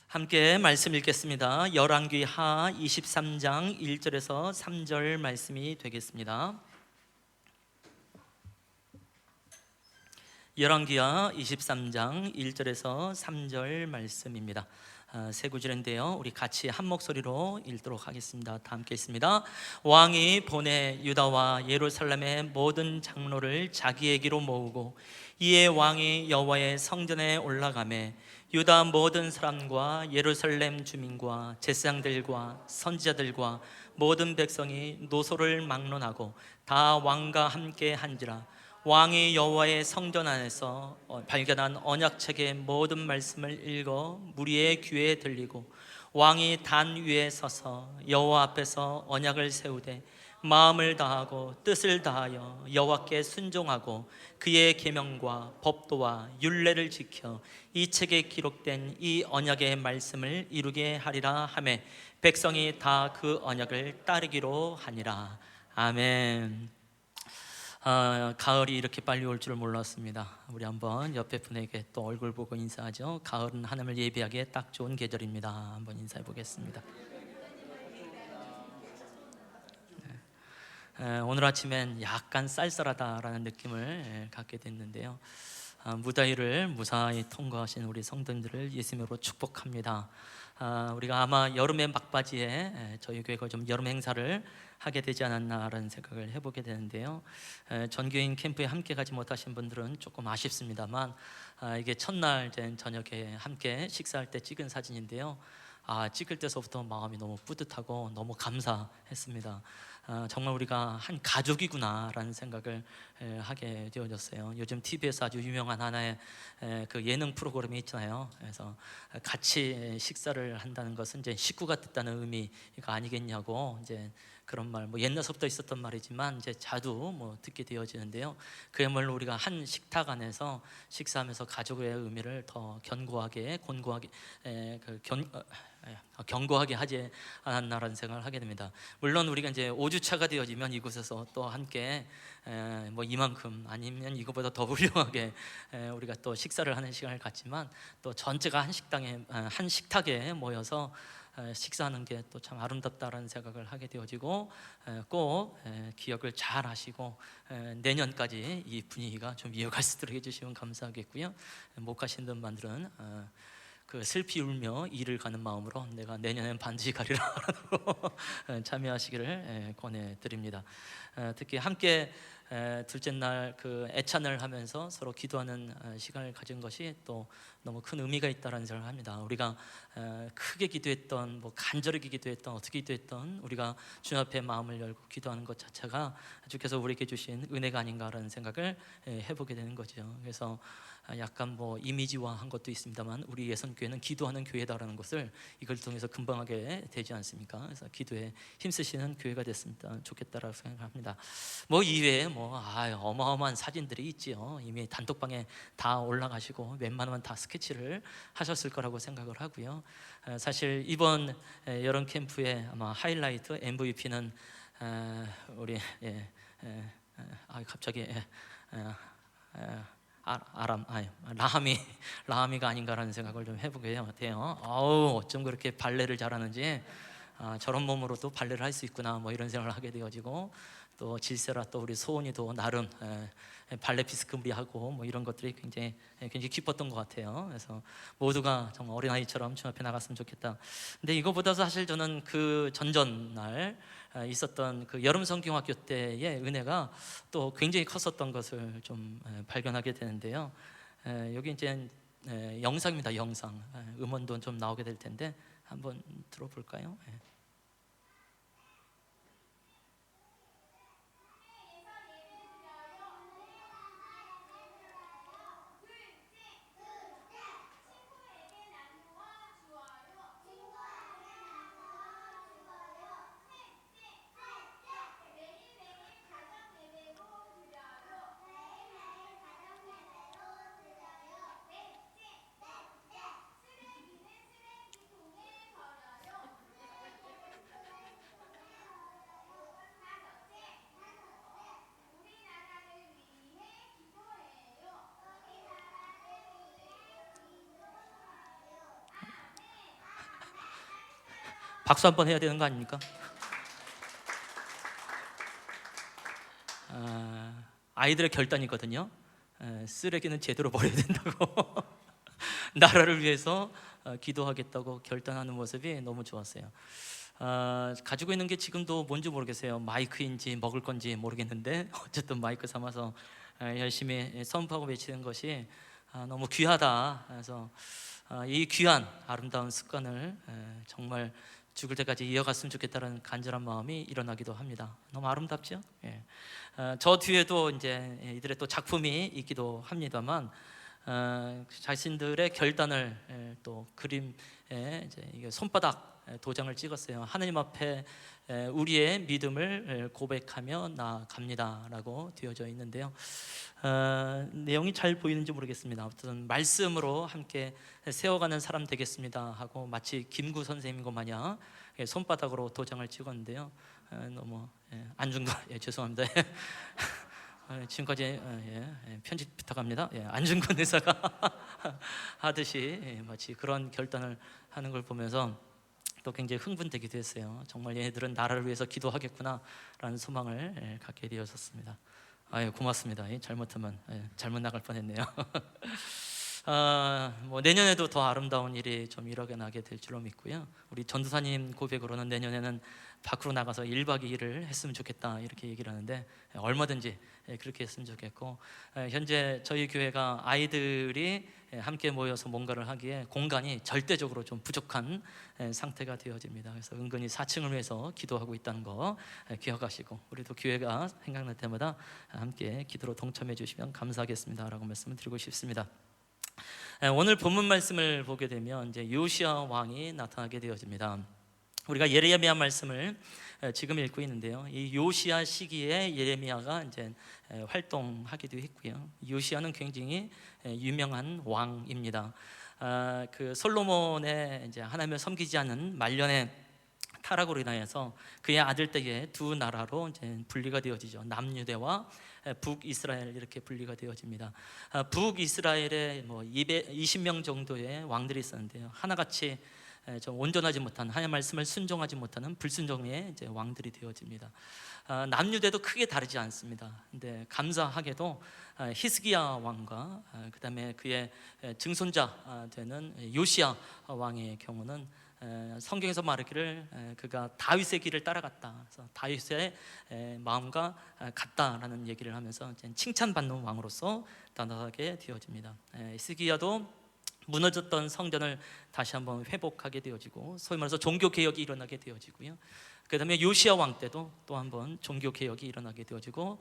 함께 말씀 읽겠습니다. 열왕기하 23장 1절에서 3절 말씀이 되겠습니다. 열왕기하 23장 1절에서 3절 말씀입니다. 세 구절인데요, 우리 같이 한 목소리로 읽도록 하겠습니다. 다 함께 읽습니다. 왕이 보내 유다와 예루살렘의 모든 장로를 자기에게로 모으고, 이에 왕이 여호와의 성전에 올라가매 유다 모든 사람과 예루살렘 주민과 제사장들과 선지자들과 모든 백성이 노소를 막론하고 다 왕과 함께 한지라. 왕이 여호와의 성전 안에서 발견한 언약책의 모든 말씀을 읽어 무리의 귀에 들리고, 왕이 단 위에 서서 여호와 앞에서 언약을 세우되 마음을 다하고 뜻을 다하여 여호와께 순종하고 그의 계명과 법도와 율례를 지켜 이 책에 기록된 이 언약의 말씀을 이루게 하리라 하매 백성이 다 그 언약을 따르기로 하니라. 아멘. 가을이 이렇게 빨리 올 줄 몰랐습니다. 우리 한번 옆에 분에게 또 얼굴 보고 인사하죠. 가을은 하나님을 예배하기에 딱 좋은 계절입니다. 한번 인사해 보겠습니다. 오늘 아침엔 약간 쌀쌀하다라는 느낌을 갖게 됐는데요, 무더위를 무사히 통과하신 우리 성도님들을 예수님으로 축복합니다. 우리가 아마 여름의 막바지에 저희 교회가 좀 여름 행사를 하게 되지 않았나라는 생각을 해보게 되는데요, 전교인 캠프에 함께 가지 못하신 분들은 조금 아쉽습니다만, 이게 첫날 된 저녁에 함께 식사할 때 찍은 사진인데요, 찍을 때서부터 마음이 너무 뿌듯하고 너무 감사했습니다. 정말 우리가 한 가족이구나라는 생각을 하게 되어졌어요. 요즘 TV에서 아주 유명한 하나의 그 예능 프로그램이 있잖아요. 그래서 같이 식사를 한다는 것은 이제 식구가 됐다는 의미가 아니겠냐고, 이제 그런 말, 뭐 옛날부터 있었던 말이지만 이제 자주 듣게 되어지는데요, 그야말로 우리가 한 식탁 안에서 식사하면서 가족의 의미를 더 견고하게 견고하게 하지 않았나라는 생각을 하게 됩니다. 물론 우리가 이제 5주차가 되어지면 이곳에서 또 함께 이만큼 아니면 이거보다 더 훌륭하게 우리가 또 식사를 하는 시간을 갖지만, 또 전체가 한 식탁에 모여서 식사하는 게 또 참 아름답다라는 생각을 하게 되어지고, 꼭 기억을 잘 하시고 내년까지 이 분위기가 좀 이어갈 수 있도록 해주시면 감사하겠고요. 못 가신 분들은 그 슬피 울며 일을 가는 마음으로 내가 내년엔 반드시 가리라 참여하시기를 권해드립니다. 특히 함께 둘째 날 그 애찬을 하면서 서로 기도하는 시간을 가진 것이 또 너무 큰 의미가 있다는 생각을 합니다. 우리가 크게 기도했던, 간절하게 기도했던, 어떻게 기도했던, 우리가 주님 앞에 마음을 열고 기도하는 것 자체가 주께서 우리에게 주신 은혜가 아닌가라는 생각을 해보게 되는 거죠. 그래서 약간 이미지화한 것도 있습니다만, 우리 예선교회는 기도하는 교회다라는 것을 이걸 통해서 금방하게 되지 않습니까? 그래서 기도에 힘쓰시는 교회가 됐으면 좋겠다라고 생각합니다. 이외에 어마어마한 사진들이 있지요. 이미 단톡방에 다 올라가시고 웬만하면 다 스케치를 하셨을 거라고 생각을 하고요. 사실 이번 여름 캠프의 아마 하이라이트 MVP는 우리 갑자기 라하미가 아닌가라는 생각을 좀 해보게 돼요. 어쩜 그렇게 발레를 잘하는지, 저런 몸으로도 발레를 할 수 있구나 이런 생각을 하게 되어지고, 또 질세라 또 우리 소은이도 나름 발레 피스크리하고 이런 것들이 굉장히 기뻤던 것 같아요. 그래서 모두가 정말 어린아이처럼 주 앞에 나갔으면 좋겠다. 근데 이거보다 사실 저는 그 전전날 있었던 그 여름 성경학교 때의 은혜가 또 굉장히 컸었던 것을 좀 발견하게 되는데요, 여기 이제 영상입니다. 영상, 음원도 좀 나오게 될 텐데 한번 들어볼까요? 박수 한번 해야 되는 거 아닙니까? 아이들의 결단이거든요. 쓰레기는 제대로 버려야 된다고 나라를 위해서 기도하겠다고 결단하는 모습이 너무 좋았어요. 가지고 있는 게 지금도 뭔지 모르겠어요. 마이크인지 먹을 건지 모르겠는데 어쨌든 마이크 삼아서 열심히 선포하고 외치는 것이 너무 귀하다. 그래서 이 귀한 아름다운 습관을 정말 죽을 때까지 이어갔으면 좋겠다는 간절한 마음이 일어나기도 합니다. 너무 아름답죠? 예. 저 뒤에도 이제 이들의 또 작품이 있기도 합니다만 자신들의 결단을 또 그림에 이제 이게 손바닥 도장을 찍었어요. 하느님 앞에 우리의 믿음을 고백하며 나아갑니다라고 되어져 있는데요. 내용이 잘 보이는지 모르겠습니다. 어떤 말씀으로 함께 세워가는 사람 되겠습니다 하고 마치 김구 선생님 것 마냥 손바닥으로 도장을 찍었는데요. 너무 안중근 죄송합니다. 지금까지 편집 부탁합니다. 안중근 의사가 하듯이 마치 그런 결단을 하는 걸 보면서 또 굉장히 흥분되기도 했어요. 정말 얘네들은 나라를 위해서 기도하겠구나라는 소망을 갖게 되었었습니다. 고맙습니다. 잘못하면 잘못 나갈 뻔했네요. 뭐 내년에도 더 아름다운 일이 좀 일어나게 될 줄로 믿고요. 우리 전도사님 고백으로는 내년에는 밖으로 나가서 1박 2일을 했으면 좋겠다 이렇게 얘기를 하는데 얼마든지 그렇게 했으면 좋겠고, 현재 저희 교회가 아이들이 함께 모여서 뭔가를 하기에 공간이 절대적으로 좀 부족한 상태가 되어집니다. 그래서 은근히 4층을 위해서 기도하고 있다는 거 기억하시고, 우리도 교회가 생각날 때마다 함께 기도로 동참해 주시면 감사하겠습니다 라고 말씀을 드리고 싶습니다. 오늘 본문 말씀을 보게 되면 이제 요시야 왕이 나타나게 되어집니다. 우리가 예레미야 말씀을 지금 읽고 있는데요. 이 요시야 시기에 예레미야가 이제 활동하기도 했고요. 요시야는 굉장히 유명한 왕입니다. 그 솔로몬의 이제 하나님을 섬기지 않는 말년의 타락으로 인하여서 그의 아들 댁에 두 나라로 이제 분리가 되어지죠. 남유대와 북이스라엘 이렇게 분리가 되어집니다. 북이스라엘에 뭐 220명 정도의 왕들이 있었는데요. 하나같이 좀 온전하지 못한, 하나님의 말씀을 순종하지 못하는 불순종의 이제 왕들이 되어집니다. 남유대도 크게 다르지 않습니다. 근데 감사하게도 히스기야 왕과 그다음에 그의 증손자 되는 요시야 왕의 경우는 성경에서 말하기를 그가 다윗의 길을 따라갔다. 그래서 다윗의 마음과 같다라는 얘기를 하면서 칭찬받는 왕으로서 나타나게 되어집니다. 히스기야도 무너졌던 성전을 다시 한번 회복하게 되어지고, 소위 말해서 종교 개혁이 일어나게 되어지고요. 그 다음에 요시야 왕 때도 또 한번 종교 개혁이 일어나게 되어지고,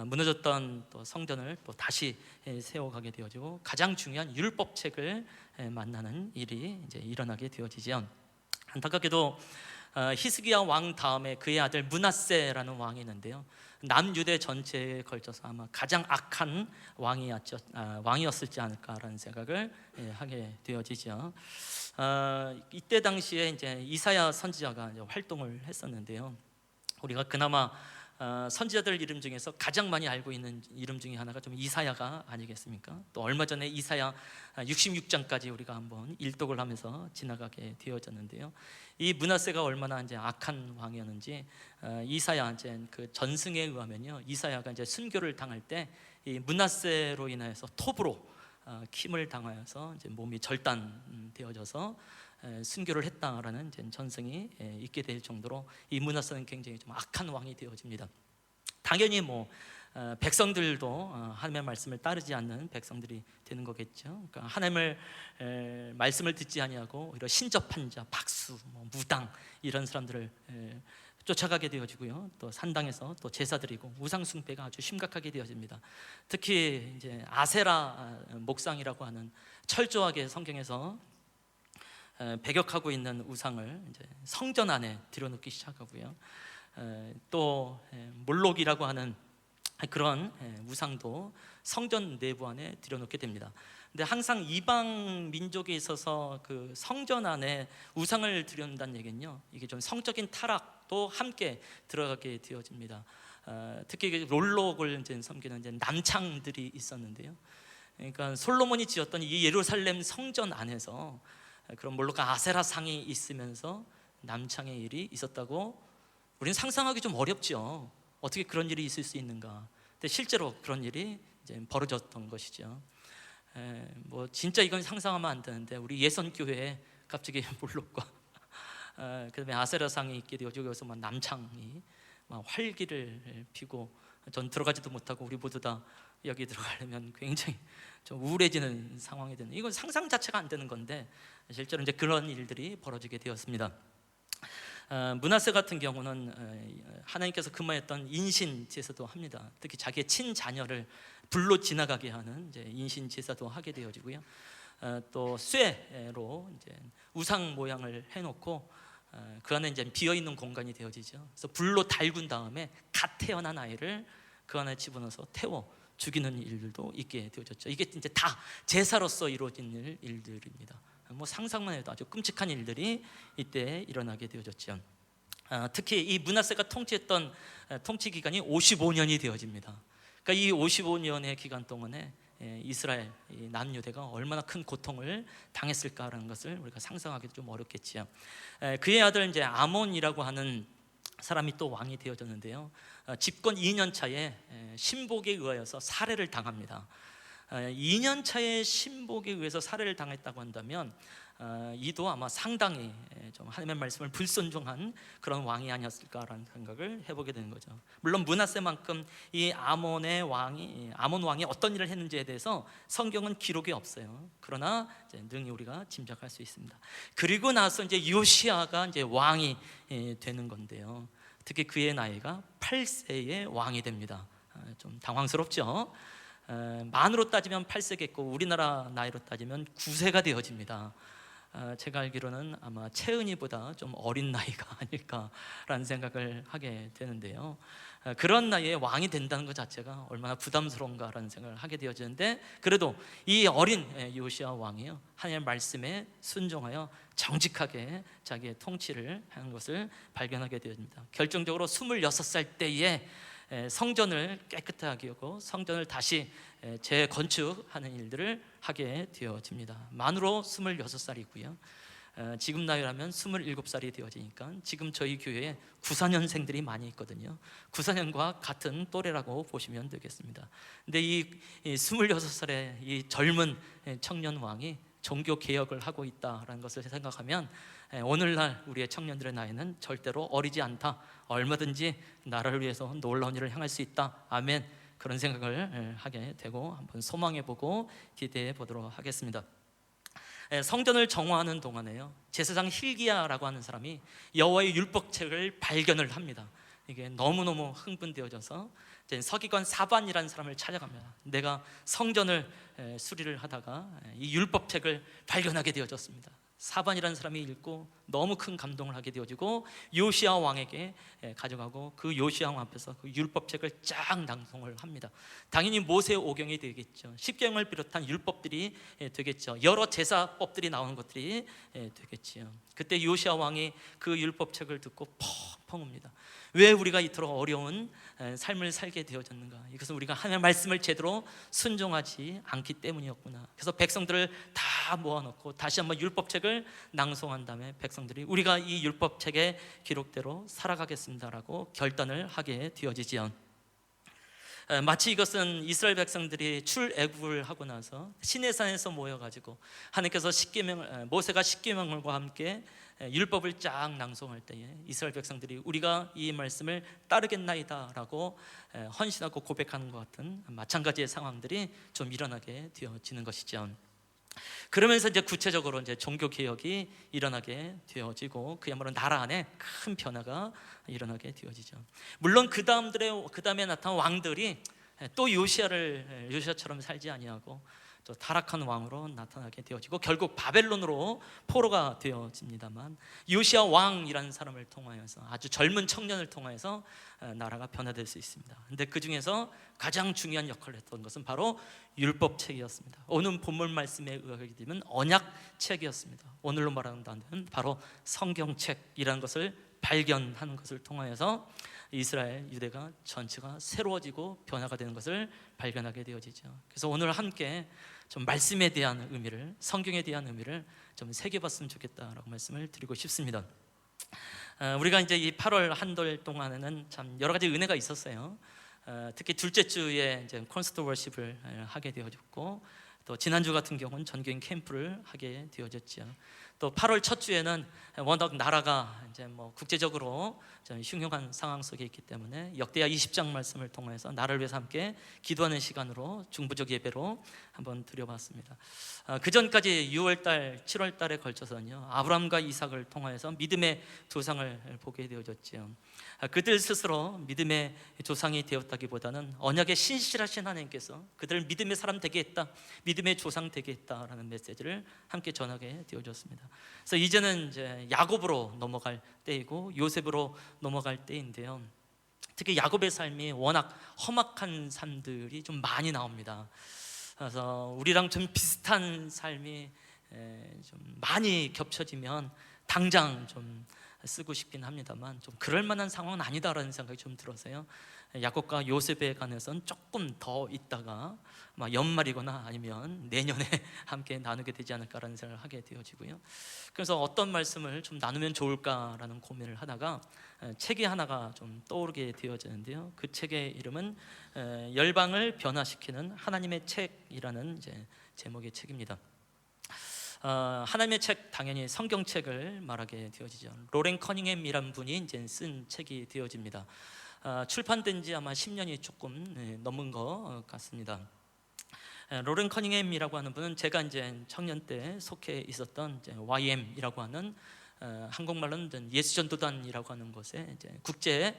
무너졌던 또 성전을 또 다시 세워가게 되어지고, 가장 중요한 율법책을 만나는 일이 이제 일어나게 되어지죠. 안타깝게도 히스기야 왕 다음에 그의 아들 므낫세라는 왕이 있는데요. 남유대 전체에 걸쳐서 아마 가장 악한 왕이었을지 않을까라는 생각을 하게 되어지죠. 이때 당시에 이제 이사야 선지자가 이제 활동을 했었는데요. 우리가 그나마 선지자들 이름 중에서 가장 많이 알고 있는 이름 중에 하나가 좀 이사야가 아니겠습니까? 또 얼마 전에 이사야 66장까지 우리가 한번 일독을 하면서 지나가게 되어졌는데요. 이 므낫세가 얼마나 이제 악한 왕이었는지 이사야 이제 그 전승에 의하면요, 이사야가 이제 순교를 당할 때 이 므낫세로 인하여서 톱으로 킴을 당하여서 이제 몸이 절단되어져서 순교를 했다라는 이제 전승이 있게 될 정도로 이 므낫세는 굉장히 좀 악한 왕이 되어집니다. 당연히 뭐 백성들도 하나님의 말씀을 따르지 않는 백성들이 되는 거겠죠. 그러니까 하나님을 말씀을 듣지 아니하고 오히려 신접한 자, 박수, 무당 이런 사람들을 쫓아가게 되어지고요. 또 산당에서 또 제사 드리고 우상 숭배가 아주 심각하게 되어집니다. 특히 이제 아세라 목상이라고 하는 철저하게 성경에서 배격하고 있는 우상을 이제 성전 안에 들여놓기 시작하고요. 또 몰록이라고 하는 그런 우상도 성전 내부 안에 들여놓게 됩니다. 근데 항상 이방 민족에 있어서 그 성전 안에 우상을 들여놓는다는 얘기는요, 이게 좀 성적인 타락도 함께 들어가게 되어집니다. 특히 롤록을 이제 섬기는 이제 남창들이 있었는데요. 그러니까 솔로몬이 지었던 이 예루살렘 성전 안에서 그런 몰록과 아세라 상이 있으면서 남창의 일이 있었다고 우리는 상상하기 좀 어렵죠. 어떻게 그런 일이 있을 수 있는가. 근데 실제로 그런 일이 이제 벌어졌던 것이죠. 뭐 진짜 이건 상상하면 안 되는데 우리 예선교회에 갑자기 물록과 그다음에 아세라상이 있게 되어지고 여기서 막 남창이 막 활기를 피고 전 들어가지도 못하고 우리 모두 다 여기 들어가려면 굉장히 좀 우울해지는 상황이 되는, 이건 상상 자체가 안 되는 건데 실제로 이제 그런 일들이 벌어지게 되었습니다. 므낫세 같은 경우는 하나님께서 금하였던 인신 제사도 합니다. 특히 자기의 친자녀를 불로 지나가게 하는 이제 인신 제사도 하게 되어지고요. 또 쇠로 이제 우상 모양을 해놓고 그 안에 이제 비어 있는 공간이 되어지죠. 그래서 불로 달군 다음에 갓 태어난 아이를 그 안에 집어넣어서 태워 죽이는 일들도 있게 되어졌죠. 이게 이제 다 제사로서 이루어진 일들입니다. 뭐 상상만 해도 아주 끔찍한 일들이 이때 일어나게 되어졌죠. 특히 이 므낫세가 통치했던 통치 기간이 55년이 되어집니다. 그러니까 이 55년의 기간 동안에 이스라엘 남유대가 얼마나 큰 고통을 당했을까라는 것을 우리가 상상하기도 좀 어렵겠지요. 그의 아들 이제 아몬이라고 하는 사람이 또 왕이 되어졌는데요. 집권 2년 차에 신복에 의하여서 살해를 당합니다. 2년 차에 신복에 의해서 살해를 당했다고 한다면 이도 아마 상당히 좀 하나님의 말씀을 불순종한 그런 왕이 아니었을까라는 생각을 해보게 되는 거죠. 물론 므낫세만큼 이 아몬 왕이 어떤 일을 했는지에 대해서 성경은 기록이 없어요. 그러나 이제 능히 우리가 짐작할 수 있습니다. 그리고 나서 이제 요시아가 이제 왕이 되는 건데요. 특히 그의 나이가 8세의 왕이 됩니다. 좀 당황스럽죠. 만으로 따지면 8세겠고 우리나라 나이로 따지면 9세가 되어집니다. 제가 알기로는 아마 채은이보다 좀 어린 나이가 아닐까라는 생각을 하게 되는데요. 그런 나이에 왕이 된다는 것 자체가 얼마나 부담스러운가라는 생각을 하게 되어지는데, 그래도 이 어린 요시아 왕이요, 하나님의 말씀에 순종하여 정직하게 자기의 통치를 하는 것을 발견하게 되어집니다. 결정적으로 26살 때에 성전을 깨끗하게 하고 성전을 다시 재건축하는 일들을 하게 되어집니다. 만으로 26살이고요. 지금 나이라면 27살이 되어지니까 지금 저희 교회에 94년생들이 많이 있거든요. 94년과 같은 또래라고 보시면 되겠습니다. 근데 이 26살의 이 젊은 청년 왕이 종교 개혁을 하고 있다라는 것을 생각하면 오늘날 우리의 청년들의 나이는 절대로 어리지 않다. 얼마든지 나라를 위해서 놀라운 일을 행할 수 있다. 아멘. 그런 생각을 하게 되고 한번 소망해보고 기대해 보도록 하겠습니다. 성전을 정화하는 동안에요, 제사장 hil기야라고 하는 사람이 여호와의 율법책을 발견을 합니다. 이게 너무너무 흥분되어져서 서기관 사반이라는 사람을 찾아갑니다. 내가 성전을 수리를 하다가 이 율법책을 발견하게 되어졌습니다. 사반이라는 사람이 읽고 너무 큰 감동을 하게 되어지고 요시야 왕에게 가져가고 그 요시야 왕 앞에서 그 율법책을 쫙 낭송을 합니다. 당연히 모세 오경이 되겠죠. 십계명을 비롯한 율법들이 되겠죠. 여러 제사법들이 나오는 것들이 되겠지요. 그때 요시야 왕이 그 율법책을 듣고 펑펑 웁니다. 왜 우리가 이토록 어려운 삶을 살게 되어졌는가? 이것은 우리가 하나님의 말씀을 제대로 순종하지 않기 때문이었구나. 그래서 백성들을 다 모아놓고 다시 한번 율법책을 낭송한 다음에 백성들이 우리가 이 율법책의 기록대로 살아가겠습니다라고 결단을 하게 되어지지요. 마치 이것은 이스라엘 백성들이 출애굽을 하고 나서 시내산에서 모여가지고 하나님께서 모세가 십계명과 함께 율법을 쫙 낭송할 때에 이스라엘 백성들이 우리가 이 말씀을 따르겠나이다라고 헌신하고 고백하는 것 같은 마찬가지의 상황들이 좀 일어나게 되어지는 것이죠. 그러면서 이제 구체적으로 이제 종교 개혁이 일어나게 되어지고 그야말로 나라 안에 큰 변화가 일어나게 되어지죠. 물론 그 다음에 나타난 왕들이 또 요시아처럼 살지 아니하고 또 타락한 왕으로 나타나게 되어지고 결국 바벨론으로 포로가 되어집니다만, 요시아 왕이라는 사람을 통하여서, 아주 젊은 청년을 통하여서 나라가 변화될 수 있습니다. 근데 그 중에서 가장 중요한 역할을 했던 것은 바로 율법책이었습니다. 오늘 본문 말씀에 의하게 되면 언약책이었습니다. 오늘로 말한다면 바로 성경책이라는 것을 발견하는 것을 통하여서 이스라엘 유대가 전체가 새로워지고 변화가 되는 것을 발견하게 되어지죠. 그래서 오늘 함께 좀 말씀에 대한 의미를, 성경에 대한 의미를 좀 새겨봤으면 좋겠다라고 말씀을 드리고 싶습니다. 우리가 이제 이 8월 한 달 동안에는 참 여러 가지 은혜가 있었어요. 특히 둘째 주에 이제 콘서트 워십을 하게 되어졌고, 또 지난주 같은 경우는 전교인 캠프를 하게 되어졌죠. 또 8월 첫 주에는 워낙 나라가 이제 뭐 국제적으로 좀 흉흉한 상황 속에 있기 때문에 역대하 20장 말씀을 통해서 나를 위해서 함께 기도하는 시간으로 중보적 예배로 한번 드려봤습니다. 그 전까지 6월달, 7월달에 걸쳐서는요, 아브라함과 이삭을 통해서 믿음의 조상을 보게 되어졌지요. 그들 스스로 믿음의 조상이 되었다기보다는 언약의 신실하신 하나님께서 그들을 믿음의 사람 되게 했다, 믿음의 조상 되게 했다라는 메시지를 함께 전하게 되어졌습니다. 그래서 이제는 이제 야곱으로 넘어갈 때이고 요셉으로 넘어갈 때인데요, 특히 야곱의 삶이 워낙 험악한 삶들이 좀 많이 나옵니다. 그래서 우리랑 좀 비슷한 삶이 좀 많이 겹쳐지면 당장 좀 쓰고 싶긴 합니다만, 좀 그럴 만한 상황은 아니다라는 생각이 좀 들어서요, 야곱과 요셉에 관해서는 조금 더 있다가 아마 연말이거나 아니면 내년에 함께 나누게 되지 않을까라는 생각을 하게 되어지고요. 그래서 어떤 말씀을 좀 나누면 좋을까라는 고민을 하다가 책이 하나가 좀 떠오르게 되어지는데요, 그 책의 이름은 열방을 변화시키는 하나님의 책이라는 이제 제목의 책입니다. 하나님의 책, 당연히 성경책을 말하게 되어지죠. 로렌 커닝햄이란 분이 이제 쓴 책이 되어집니다. 출판된 지 아마 10년이 조금 넘은 것 같습니다. 로렌 커닝햄이라고 하는 분은 제가 이제 청년 때 속해 있었던 이제 YM이라고 하는 한국말로는 예수전도단이라고 하는 곳에 이제 국제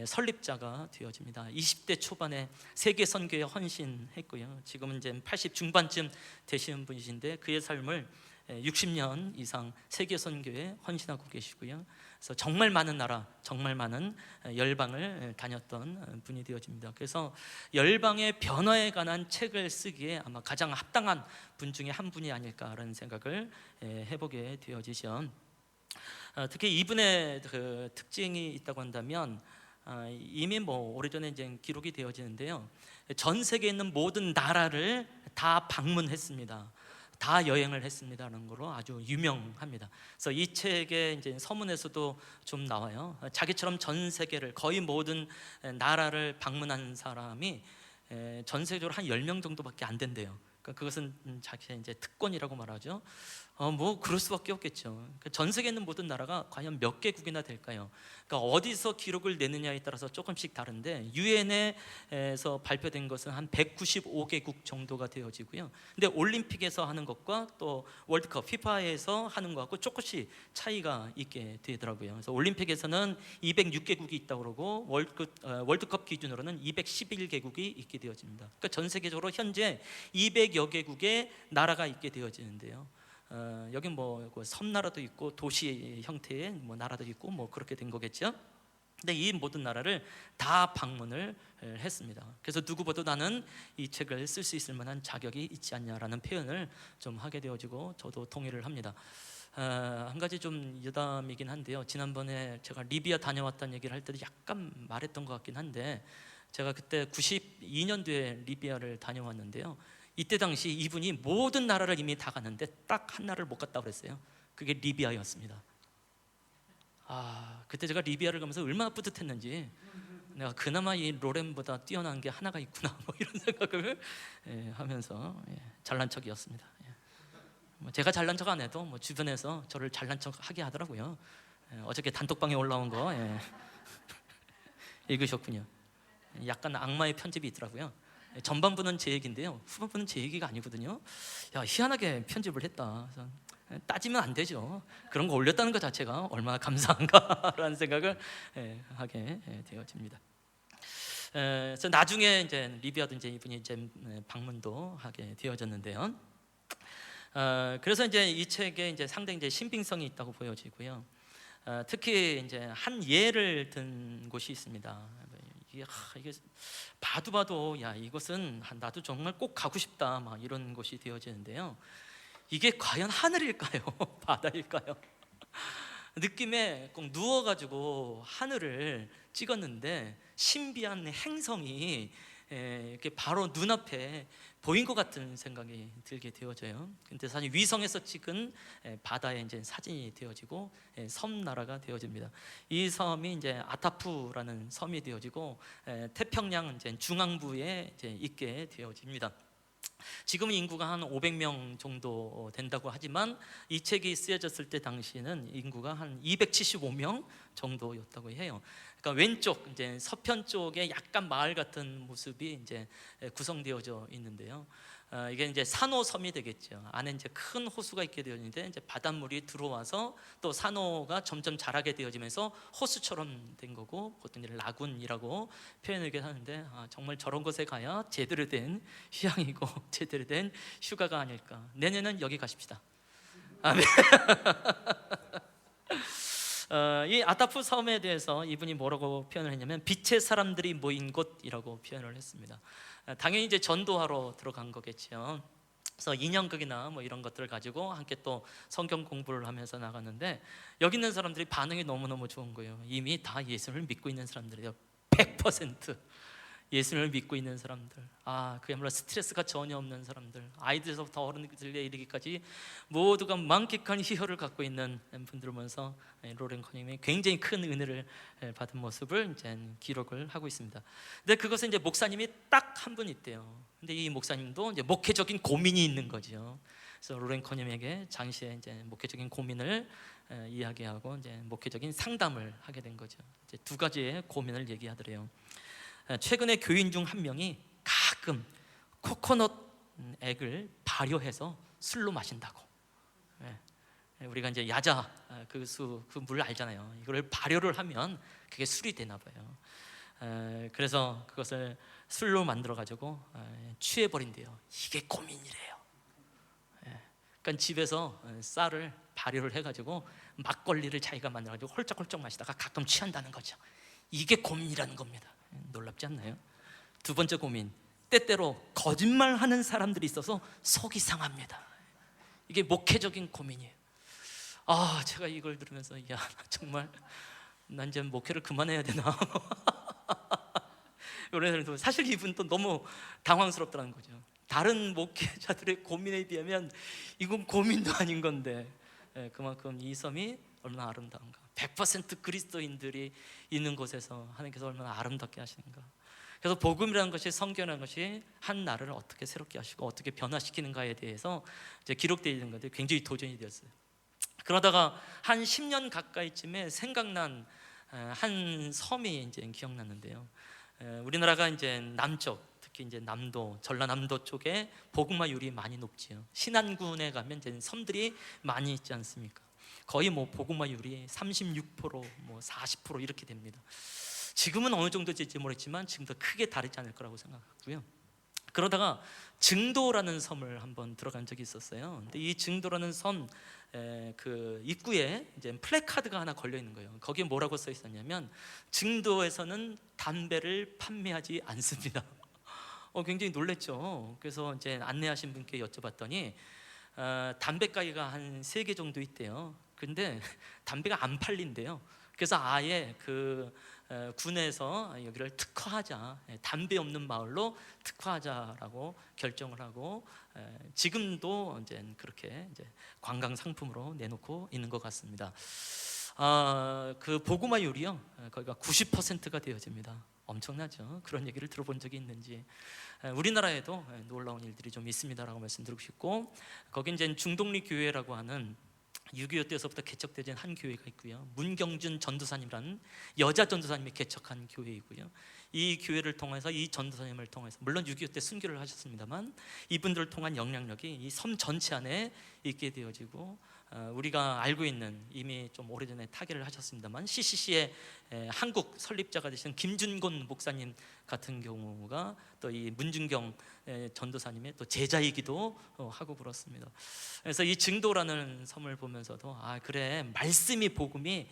설립자가 되어집니다. 20대 초반에 세계 선교에 헌신했고요. 지금은 이제 80 중반쯤 되시는 분이신데 그의 삶을 60년 이상 세계 선교에 헌신하고 계시고요. 그래서 정말 많은 나라, 정말 많은 열방을 다녔던 분이 되어집니다. 그래서 열방의 변화에 관한 책을 쓰기에 아마 가장 합당한 분 중에 한 분이 아닐까라는 생각을 해보게 되어지죠. 특히 이분의 그 특징이 있다고 한다면, 이미 뭐 오래전에 이제 기록이 되어지는데요, 전 세계에 있는 모든 나라를 다 방문했습니다. 다 여행을 했습니다라는 거로 아주 유명합니다. 그래서 이 책의 이제 서문에서도 좀 나와요. 자기처럼 전 세계를, 거의 모든 나라를 방문한 사람이 전 세계적으로 한 10명 정도밖에 안 된대요. 그러니까 그것은 자기의 이제 특권이라고 말하죠. 뭐 그럴 수밖에 없겠죠. 그러니까 전 세계에 있는 모든 나라가 과연 몇 개국이나 될까요? 그러니까 어디서 기록을 내느냐에 따라서 조금씩 다른데, 유엔에서 발표된 것은 한 195개국 정도가 되어지고요. 근데 올림픽에서 하는 것과 또 월드컵, 피파에서 하는 것하고 조금씩 차이가 있게 되더라고요. 그래서 올림픽에서는 206개국이 있다고 그러고 월드컵 기준으로는 211개국이 있게 되어집니다. 그러니까 전 세계적으로 현재 200여 개국의 나라가 있게 되어지는데요, 여기 뭐 섬나라도 있고 도시 형태의 뭐 나라도 있고 뭐 그렇게 된 거겠죠. 근데 이 모든 나라를 다 방문을 했습니다. 그래서 누구보다 나는 이 책을 쓸 수 있을 만한 자격이 있지 않냐라는 표현을 좀 하게 되어지고 저도 동의를 합니다. 한 가지 좀 유담이긴 한데요, 지난번에 제가 리비아 다녀왔다는 얘기를 할 때도 약간 말했던 것 같긴 한데, 제가 그때 92년도에 리비아를 다녀왔는데요, 이때 당시 이분이 모든 나라를 이미 다 갔는데 딱 한 나라를 못 갔다 그랬어요. 그게 리비아였습니다. 그때 제가 리비아를 가면서 얼마나 뿌듯했는지, 내가 그나마 이 로렌보다 뛰어난 게 하나가 있구나, 뭐 이런 생각을 하면서 잘난 척이었습니다. 뭐 제가 잘난 척 안 해도 뭐 주변에서 저를 잘난 척 하게 하더라고요. 어저께 단톡방에 올라온 거 읽으셨군요. 약간 악마의 편집이 있더라고요. 전반부는 제 얘기인데요, 후반부는 제 얘기가 아니거든요. 야, 희한하게 편집을 했다. 그래서 따지면 안 되죠. 그런 거 올렸다는 것 자체가 얼마나 감사한가라는 생각을 하게 되어집니다. 그래서 나중에 이제 리비아도 이제 이분이 이제 방문도 하게 되어졌는데요. 그래서 이제 이 책에 이제 상당히 이제 신빙성이 있다고 보여지고요. 특히 이제 한 예를 든 곳이 있습니다. 이게 봐도 야, 이것은 나도 정말 꼭 가고 싶다, 막 이런 곳이 되어지는데요, 이게 과연 하늘일까요? 바다일까요? 느낌에 꼭 누워가지고 하늘을 찍었는데 신비한 행성이 이렇게 바로 눈앞에 보인 것 같은 생각이 들게 되어져요. 근데 사실 위성에서 찍은 바다의 이제 사진이 되어지고 섬 나라가 되어집니다. 이 섬이 이제 아타푸라는 섬이 되어지고 태평양 이제 중앙부에 이제 있게 되어집니다. 지금은 인구가 한 500명 정도 된다고 하지만 이 책이 쓰여졌을 때 당시에는 인구가 한 275명 정도였다고 해요. 그러니까 왼쪽 이제 서편 쪽에 약간 마을 같은 모습이 이제 구성되어져 있는데요. 이게 이제 산호섬이 되겠죠. 안에 이제 큰 호수가 있게 되었는데 이제 바닷물이 들어와서 또 산호가 점점 자라게 되어지면서 호수처럼 된 거고 보통 이제 라군이라고 표현하게 하는데 정말 저런 곳에 가야 제대로 된 휴양이고 제대로 된 휴가가 아닐까. 내년은 여기 가십시다. 아멘. 이 아타푸 섬에 대해서 이분이 뭐라고 표현을 했냐면 빛의 사람들이 모인 곳이라고 표현을 했습니다. 당연히 이제 전도하러 들어간 거겠죠. 그래서 인형극이나 뭐 이런 것들을 가지고 함께 또 성경 공부를 하면서 나갔는데 여기 있는 사람들이 반응이 너무너무 좋은 거예요. 이미 다 예수를 믿고 있는 사람들이에요. 100% 예수를 믿고 있는 사람들, 그야말로 스트레스가 전혀 없는 사람들, 아이들에서부터 어른들에 이르기까지 모두가 만끽한 희열을 갖고 있는 분들을 보면서 로렌 커닝이 굉장히 큰 은혜를 받은 모습을 이제 기록을 하고 있습니다. 근데 그것은 이제 목사님이 딱 한 분 있대요. 근데 이 목사님도 이제 목회적인 고민이 있는 거죠. 그래서 로렌 커닝에게 당시에 이제 목회적인 고민을 이야기하고 이제 목회적인 상담을 하게 된 거죠. 이제 두 가지의 고민을 얘기하더래요. 최근에 교인 중 한 명이 가끔 코코넛 액을 발효해서 술로 마신다고. 우리가 이제 야자 그 물 알잖아요. 이거를 발효를 하면 그게 술이 되나 봐요. 그래서 그것을 술로 만들어 가지고 취해 버린대요. 이게 고민이래요. 그러니까 집에서 쌀을 발효를 해가지고 막걸리를 자기가 만들어가지고 홀짝홀짝 마시다가 가끔 취한다는 거죠. 이게 고민이라는 겁니다. 놀랍지 않나요? 두 번째 고민, 때때로 거짓말하는 사람들이 있어서 속이 상합니다. 이게 목회적인 고민이에요. 제가 이걸 들으면서 정말 난 이제 목회를 그만해야 되나. 사실 이분도 너무 당황스럽다는 거죠. 다른 목회자들의 고민에 비하면 이건 고민도 아닌 건데 그만큼 이 섬이 얼마나 아름다운가. 100% 그리스도인들이 있는 곳에서 하나님께서 얼마나 아름답게 하시는가. 그래서 복음이라는 것이, 성경이라는 것이 한 나라를 어떻게 새롭게 하시고 어떻게 변화시키는가에 대해서 이제 기록되어 있는 것들이 굉장히 도전이 되었어요. 그러다가 한 10년 가까이쯤에 생각난 한 섬이 이제 기억났는데요. 우리나라가 이제 남쪽, 특히 이제 남도, 전라남도 쪽에 복음화율이 많이 높지요. 신안군에 가면 이제 섬들이 많이 있지 않습니까? 거의 뭐 복음화율이 36%, 뭐 40% 이렇게 됩니다. 지금은 어느 정도 될지 모르겠지만 지금도 크게 다르지 않을 거라고 생각하고요. 그러다가 증도라는 섬을 한번 들어간 적이 있었어요. 근데 이 증도라는 섬 그 입구에 이제 플래카드가 하나 걸려 있는 거예요. 거기에 뭐라고 써 있었냐면 증도에서는 담배를 판매하지 않습니다. 굉장히 놀랬죠. 그래서 이제 안내하신 분께 여쭤봤더니 담배 가게가 한 3개 정도 있대요. 근데 담배가 안 팔린대요. 그래서 아예 그 군에서 여기를 특화하자, 담배 없는 마을로 특화하자라고 결정을 하고 지금도 이제 그렇게 이제 관광 상품으로 내놓고 있는 것 같습니다. 그 복음화율이요, 거기가 90%가 되어집니다. 엄청나죠? 그런 얘기를 들어본 적이 있는지. 우리나라에도 놀라운 일들이 좀 있습니다라고 말씀드리고 싶고, 거기 이제 중독리교회라고 하는 6.25 때서부터 개척되진 한 교회가 있고요. 문경준 전도사님이라는 여자 전도사님이 개척한 교회이고요. 이 교회를 통해서, 이 전도사님을 통해서, 물론 6.25 때 순교를 하셨습니다만 이분들을 통한 영향력이 이 섬 전체 안에 있게 되어지고, 우리가 알고 있는, 이미 좀 오래전에 타계를 하셨습니다만 CCC의 한국 설립자가 되신 김준곤 목사님 같은 경우가 또 이 문준경 전도사님의 또 제자이기도 하고 그렇습니다. 그래서 이 증도라는 섬을 보면서도 그래, 말씀이, 복음이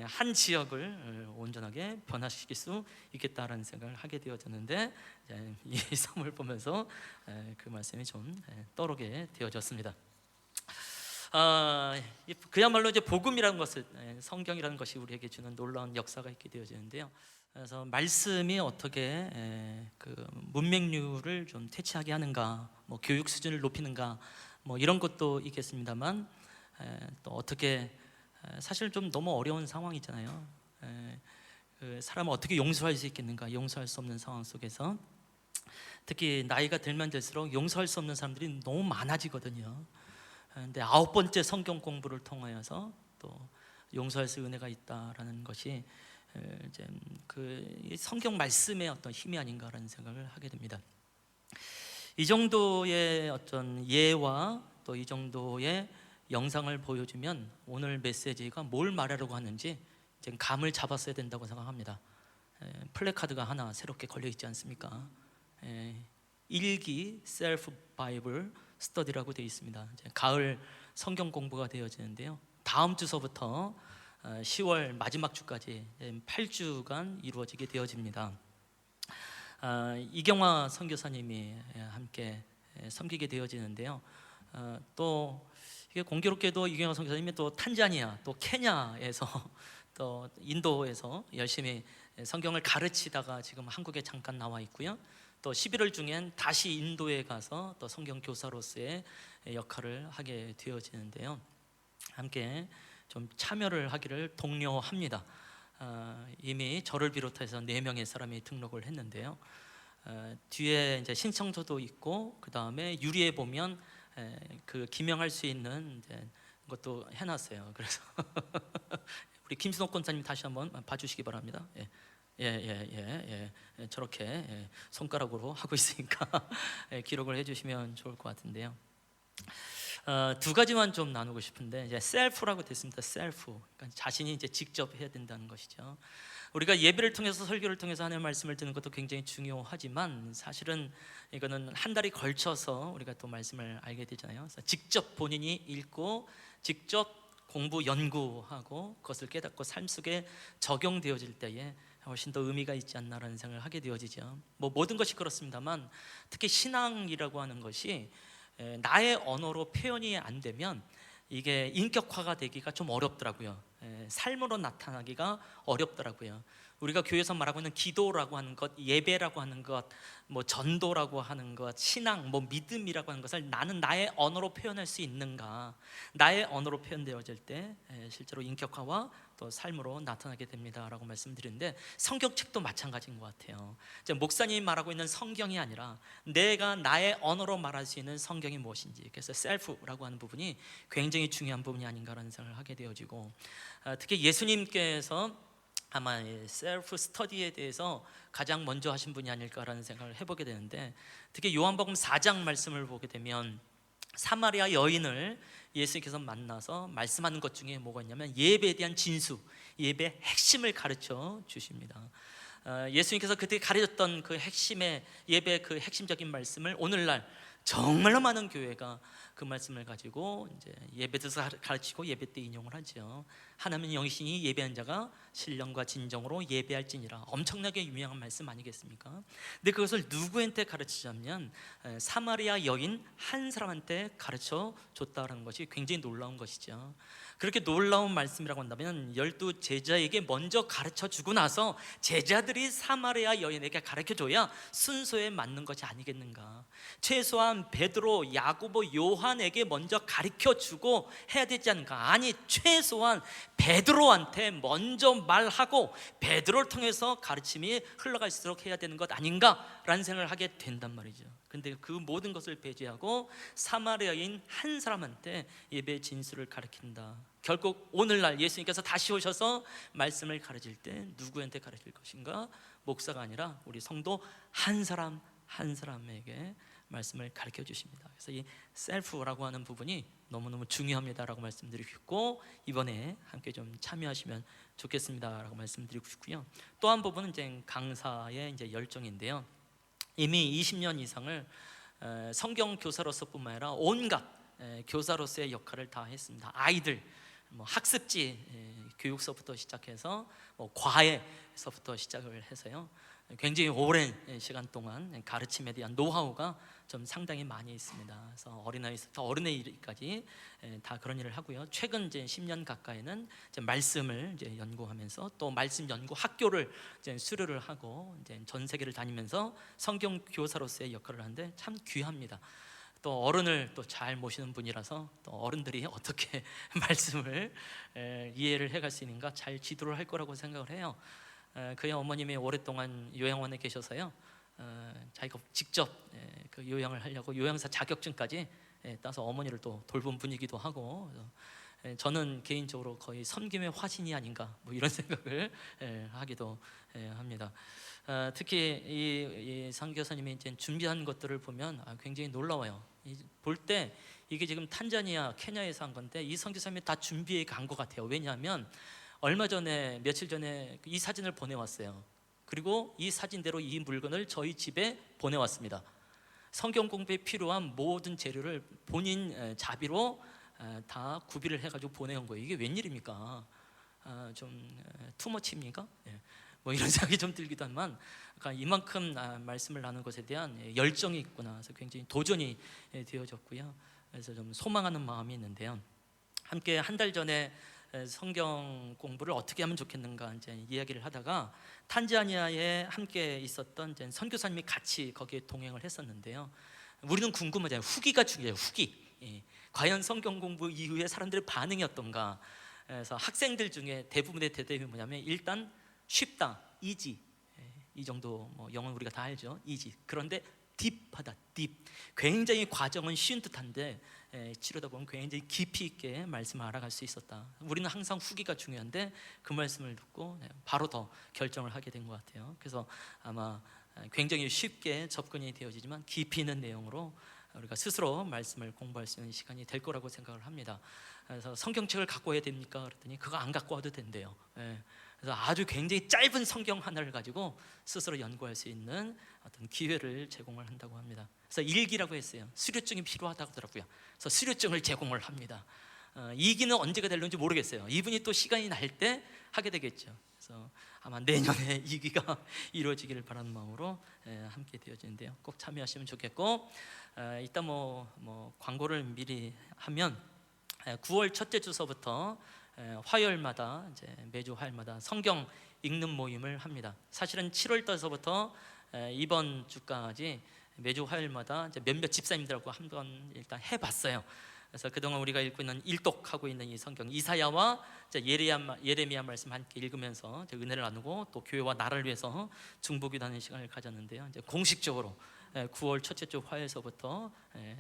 한 지역을 온전하게 변화시킬 수 있겠다라는 생각을 하게 되어졌는데, 이 섬을 보면서 그 말씀이 좀 떠오르게 되어졌습니다. 그야말로 이제 복음이라는 것을, 성경이라는 것이 우리에게 주는 놀라운 역사가 있게 되어지는데요. 그래서 말씀이 어떻게 그 문맹률을 좀 퇴치하게 하는가, 뭐 교육 수준을 높이는가, 뭐 이런 것도 있겠습니다만, 또 어떻게 사실 좀 너무 어려운 상황이잖아요. 그 사람을 어떻게 용서할 수 있겠는가, 용서할 수 없는 상황 속에서 특히 나이가 들면 들수록 용서할 수 없는 사람들이 너무 많아지거든요. 근데 9번째 성경 공부를 통하여서 또 용서할 수 은혜가 있다라는 것이 이제 그 성경 말씀의 어떤 힘이 아닌가라는 생각을 하게 됩니다. 이 정도의 어떤 예와 또 이 정도의 영상을 보여주면 오늘 메시지가 뭘 말하려고 하는지 이제 감을 잡았어야 된다고 생각합니다. 플래카드가 하나 새롭게 걸려 있지 않습니까? 일기 셀프 바이블 스터디라고 되어 있습니다. 이제 가을 성경 공부가 되어지는데요. 다음 주서부터 10월 마지막 주까지 8주간 이루어지게 되어집니다. 이경화 선교사님이 함께 섬기게 되어지는데요. 또 이게 공교롭게도 이경화 선교사님이 또 탄자니아, 또 케냐에서 또 인도에서 열심히 성경을 가르치다가 지금 한국에 잠깐 나와 있고요. 또 11월 중엔 다시 인도에 가서 또 성경 교사로서의 역할을 하게 되어지는데요. 함께 좀 참여를 하기를 독려합니다. 이미 저를 비롯해서 4명의 사람이 등록을 했는데요. 뒤에 이제 신청서도 있고 그 다음에 유리에 보면 그 기명할 수 있는 이제 것도 해놨어요. 그래서 우리 김순옥 권사님 다시 한번 봐주시기 바랍니다. 저렇게 손가락으로 하고 있으니까 기록을 해주시면 좋을 것 같은데요. 두 가지만 좀 나누고 싶은데, 이제 셀프라고 됐습니다. 셀프, 그러니까 자신이 이제 직접 해야 된다는 것이죠. 우리가 예배를 통해서 설교를 통해서 하나님의 말씀을 듣는 것도 굉장히 중요하지만 사실은 이거는 한 달이 걸쳐서 우리가 또 말씀을 알게 되잖아요. 그래서 직접 본인이 읽고 직접 공부 연구하고 그것을 깨닫고 삶 속에 적용되어질 때에 훨씬 더 의미가 있지 않나라는 생각을 하게 되어지죠. 뭐 모든 것이 그렇습니다만 특히 신앙이라고 하는 것이 나의 언어로 표현이 안 되면 이게 인격화가 되기가 좀 어렵더라고요. 삶으로 나타나기가 어렵더라고요. 우리가 교회에서 말하고 있는 기도라고 하는 것, 예배라고 하는 것, 뭐 전도라고 하는 것, 신앙, 뭐 믿음이라고 하는 것을 나는 나의 언어로 표현할 수 있는가? 나의 언어로 표현되어질 때 실제로 인격화와 또 삶으로 나타나게 됩니다라고 말씀드리는데, 성경책도 마찬가지인 것 같아요. 이제 목사님이 말하고 있는 성경이 아니라 내가 나의 언어로 말할 수 있는 성경이 무엇인지, 그래서 셀프라고 하는 부분이 굉장히 중요한 부분이 아닌가라는 생각을 하게 되어지고, 특히 예수님께서 아마 셀프 스터디에 대해서 가장 먼저 하신 분이 아닐까라는 생각을 해보게 되는데, 특히 요한복음 4장 말씀을 보게 되면 사마리아 여인을 예수님께서 만나서 말씀하는 것 중에 뭐가 있냐면 예배에 대한 진수, 예배의 핵심을 가르쳐 주십니다. 예수님께서 그때 가르쳤던 그 핵심의 예배의 그 핵심적인 말씀을 오늘날 정말로 많은 교회가 그 말씀을 가지고 이제 예배 때서 가르치고 예배 때 인용을 하죠. 하나님은 영이시니 예배한 자가 신령과 진정으로 예배할지니라. 엄청나게 유명한 말씀 아니겠습니까? 근데 그것을 누구한테 가르치자면 사마리아 여인 한 사람한테 가르쳐 줬다는 것이 굉장히 놀라운 것이죠. 그렇게 놀라운 말씀이라고 한다면 12 제자에게 먼저 가르쳐 주고 나서 제자들이 사마리아 여인에게 가르쳐 줘야 순서에 맞는 것이 아니겠는가. 최소한 베드로, 야고보, 요한에게 먼저 가르쳐 주고 해야 되지 않을까. 아니, 최소한 베드로한테 먼저 말하고 베드로를 통해서 가르침이 흘러갈 수 있도록 해야 되는 것 아닌가라는 생각을 하게 된단 말이죠. 근데 그 모든 것을 배제하고 사마리아인 한 사람한테 예배의 진수를 가르친다. 결국 오늘날 예수님께서 다시 오셔서 말씀을 가르칠 때 누구한테 가르칠 것인가? 목사가 아니라 우리 성도 한 사람 한 사람에게 말씀을 가르쳐 주십니다. 그래서 이 셀프라고 하는 부분이 너무너무 중요합니다라고 말씀드리고 싶고, 이번에 함께 좀 참여하시면 좋겠습니다라고 말씀드리고 싶고요. 또 한 부분은 이제 강사의 이제 열정인데요. 이미 20년 이상을 성경 교사로서뿐만 아니라 온갖 교사로서의 역할을 다 했습니다. 아이들 뭐 학습지 교육서부터 시작해서 뭐 과외서부터 시작을 해서요. 굉장히 오랜 시간 동안 가르침에 대한 노하우가 좀 상당히 많이 있습니다. 그래서 어린아이부터 어른의 일까지 다 그런 일을 하고요. 최근 이제 10년 가까이는 이제 말씀을 이제 연구하면서 또 말씀 연구 학교를 이제 수료를 하고 이제 전 세계를 다니면서 성경 교사로서의 역할을 하는데 참 귀합니다. 또 어른을 또 잘 모시는 분이라서 또 어른들이 어떻게 말씀을 이해를 해갈 수 있는가 잘 지도를 할 거라고 생각을 해요. 그의 어머님이 오랫동안 요양원에 계셔서요, 자기가 직접 그 요양을 하려고 요양사 자격증까지 따서 어머니를 또 돌본 분이기도 하고, 저는 개인적으로 거의 섬김의 화신이 아닌가 뭐 이런 생각을 하기도 합니다. 특히 이 선교사님이 이제 준비한 것들을 보면 굉장히 놀라워요. 볼 때 이게 지금 탄자니아, 케냐에서 한 건데 이 선교사님이 다 준비해 간 것 같아요. 왜냐하면 얼마 전에 며칠 전에 이 사진을 보내왔어요. 그리고 이 사진대로 이 물건을 저희 집에 보내왔습니다. 성경 공부에 필요한 모든 재료를 본인 자비로 다 구비를 해가지고 보내온 거예요. 이게 웬일입니까? 좀 투머치입니까? 뭐 이런 생각이 좀 들기도 하지만 그러니까 이만큼 말씀을 나누는 것에 대한 열정이 있구나. 그래서 굉장히 도전이 되어졌고요. 그래서 좀 소망하는 마음이 있는데요. 함께 한 달 전에 성경 공부를 어떻게 하면 좋겠는가 이제 이야기를 하다가 탄자니아에 함께 있었던 이제 선교사님이 같이 거기에 동행을 했었는데요. 우리는 궁금하잖아요. 후기가 중요해요. 후기. 과연 성경 공부 이후에 사람들의 반응이 어떤가. 그래서 학생들 중에 대부분의 대답이 뭐냐면 일단 쉽다, 이지. 이 정도 뭐 영어는 우리가 다 알죠. 이지. 그런데 딥하다, 딥. 굉장히 과정은 쉬운 듯한데 치료다 보면 굉장히 깊이 있게 말씀을 알아갈 수 있었다. 우리는 항상 후기가 중요한데 그 말씀을 듣고 바로 더 결정을 하게 된 것 같아요. 그래서 아마 굉장히 쉽게 접근이 되어지지만 깊이 있는 내용으로 우리가 스스로 말씀을 공부할 수 있는 시간이 될 거라고 생각을 합니다. 그래서 성경책을 갖고 와야 됩니까? 그랬더니 그거 안 갖고 와도 된대요. 그래서 아주 굉장히 짧은 성경 하나를 가지고 스스로 연구할 수 있는 어떤 기회를 제공을 한다고 합니다. 그래서 일기라고 했어요. 수료증이 필요하다고 하더라고요. 그래서 수료증을 제공을 합니다. 이기는 언제가 될는지 모르겠어요. 이분이 또 시간이 날 때 하게 되겠죠. 그래서 아마 내년에 이기가 이루어지기를 바라는 마음으로 함께 되어지는데요. 꼭 참여하시면 좋겠고, 이따 뭐 광고를 미리 하면 9월 첫째 주서부터 화요일마다 이제 매주 화요일마다 성경 읽는 모임을 합니다. 사실은 7월 달서부터 이번 주까지 매주 화요일마다 이제 몇몇 집사님들하고 한번 일단 해봤어요. 그래서 그동안 우리가 읽고 있는 일독하고 있는 이 성경 이사야와 예레미야 말씀 함께 읽으면서 은혜를 나누고 또 교회와 나라를 위해서 중보기도하는 시간을 가졌는데요. 이제 공식적으로 9월 첫째 주 화요일서부터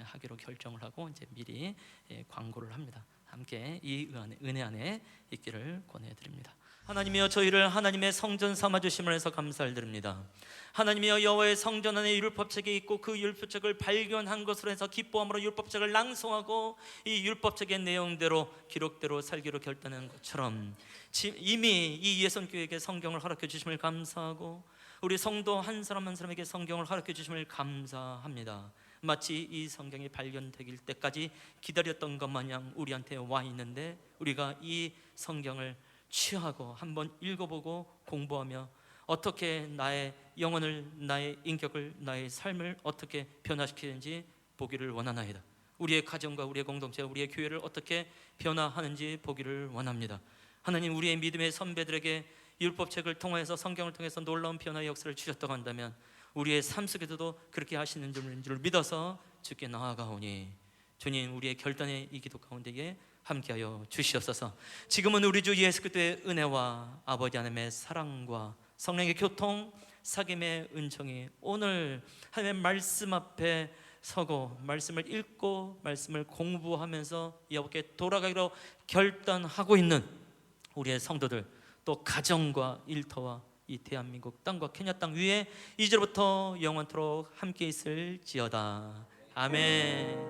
하기로 결정을 하고 이제 미리 광고를 합니다. 함께 이 은혜 안에 있기를 권해드립니다. 하나님이여, 저희를 하나님의 성전 삼아주심을 해서 감사를 드립니다. 하나님이여, 여호와의 성전 안에 율법책이 있고 그 율법책을 발견한 것으로 해서 기뻐함으로 율법책을 낭송하고 이 율법책의 내용대로 기록대로 살기로 결단한 것처럼 이미 이 예선교회에게 성경을 허락해 주심을 감사하고 우리 성도 한 사람 한 사람에게 성경을 허락해 주심을 감사합니다. 마치 이 성경이 발견되길 때까지 기다렸던 것 마냥 우리한테 와 있는데 우리가 이 성경을 취하고 한번 읽어보고 공부하며 어떻게 나의 영혼을, 나의 인격을, 나의 삶을 어떻게 변화시키는지 보기를 원하나이다. 우리의 가정과 우리의 공동체, 우리의 교회를 어떻게 변화하는지 보기를 원합니다. 하나님, 우리의 믿음의 선배들에게 율법책을 통해서 성경을 통해서 놀라운 변화의 역사를 주셨다고 한다면 우리의 삶 속에서도 그렇게 하시는 줄 믿어서 주께 나아가오니 주님, 우리의 결단의 이 기도 가운데에 함께하여 주시옵소서. 지금은 우리 주 예수 그리스도의 은혜와 아버지 하나님의 사랑과 성령의 교통, 사귐의 은총이 오늘 하나님의 말씀 앞에 서고 말씀을 읽고 말씀을 공부하면서 여호와께 돌아가기로 결단하고 있는 우리의 성도들, 또 가정과 일터와 이 대한민국 땅과 케냐 땅 위에 이제부터 영원토록 함께 있을지어다. 아멘.